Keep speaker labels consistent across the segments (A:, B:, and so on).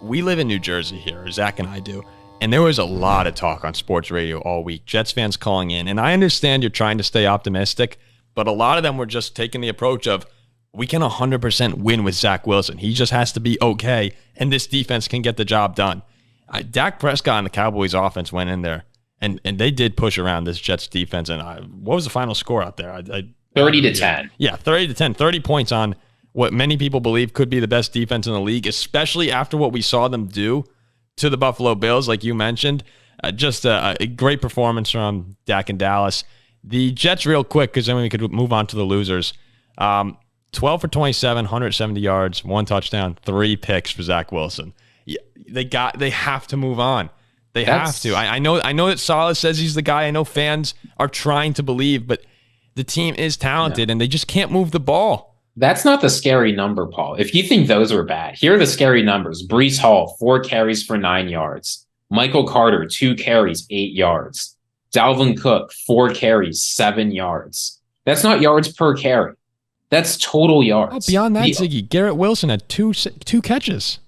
A: we live in New Jersey here, or Zach and I do, and there was a lot of talk on sports radio all week. Jets fans calling in, and I understand you're trying to stay optimistic, but a lot of them were just taking the approach of, we can 100% win with Zach Wilson. He just has to be okay, and this defense can get the job done. Dak Prescott and the Cowboys offense went in there, and they did push around this Jets defense. And what was the final score out there?
B: 30-10.
A: Yeah, 30-10. 30 points on what many people believe could be the best defense in the league, especially after what we saw them do to the Buffalo Bills, like you mentioned. Just a great performance from Dak and Dallas. The Jets, real quick, because then we could move on to the losers. 12 for 27, 170 yards, 1 touchdown, 3 picks for Zach Wilson. They have to move on. They have to. I know that Saleh says he's the guy. I know fans are trying to believe, but the team is talented, and they just can't move the ball.
B: That's not the scary number, Paul. If you think those were bad, here are the scary numbers. Breece Hall, 4 carries for 9 yards. Michael Carter, 2 carries, 8 yards. Dalvin Cook, 4 carries, 7 yards. That's not yards per carry. That's total yards.
A: Oh, beyond that, Ziggy, Garrett Wilson had two catches.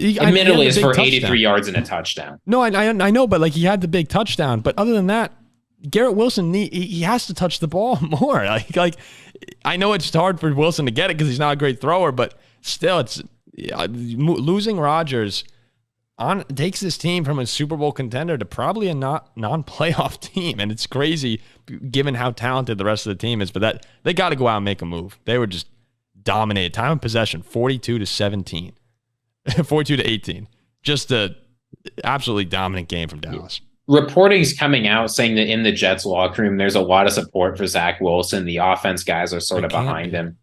B: Admittedly, it's for 83 yards and a touchdown.
A: No, I know, but like he had the big touchdown. But other than that, Garrett Wilson, he has to touch the ball more. Like I know it's hard for Wilson to get it because he's not a great thrower, but still, it's losing Rodgers takes this team from a Super Bowl contender to probably a non-playoff team, and it's crazy given how talented the rest of the team is. But that they got to go out and make a move. They were just dominated. Time of possession, 42-17, 42-18. Just a absolutely dominant game from Dallas.
B: Reporting's coming out saying that in the Jets locker room, there's a lot of support for Zach Wilson. The offense guys are sort of behind him.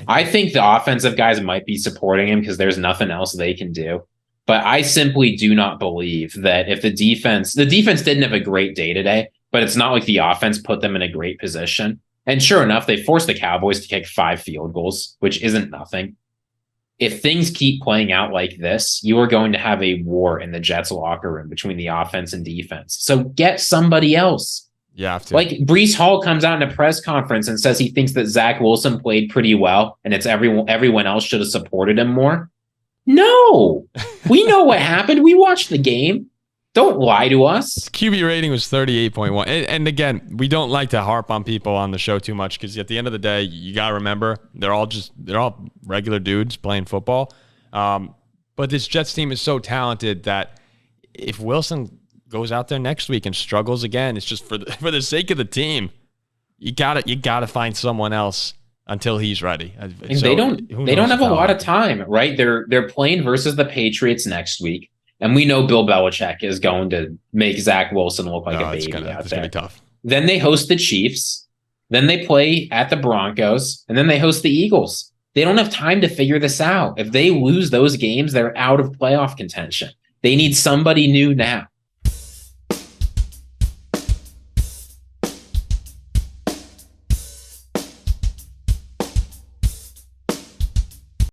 B: I think the offensive guys might be supporting him because there's nothing else they can do. But I simply do not believe that if the defense didn't have a great day today, but it's not like the offense put them in a great position. And sure enough, they forced the Cowboys to kick 5 field goals, which isn't nothing. If things keep playing out like this, you are going to have a war in the Jets locker room between the offense and defense. So get somebody else.
A: You have to.
B: Like Breece Hall comes out in a press conference and says he thinks that Zach Wilson played pretty well and it's everyone else should have supported him more. No, we know what happened. We watched the game. Don't lie to us.
A: QB rating was 38.1. And again, we don't like to harp on people on the show too much because at the end of the day, you got to remember, they're all regular dudes playing football. But this Jets team is so talented that if Wilson goes out there next week and struggles again, it's just for the sake of the team, you gotta find someone else until he's ready.
B: And they don't have a lot of time, right? They're playing versus the Patriots next week. And we know Bill Belichick is going to make Zach Wilson look like a baby out there. It's going to be tough. Then they host the Chiefs. Then they play at the Broncos. And then they host the Eagles. They don't have time to figure this out. If they lose those games, they're out of playoff contention. They need somebody new now.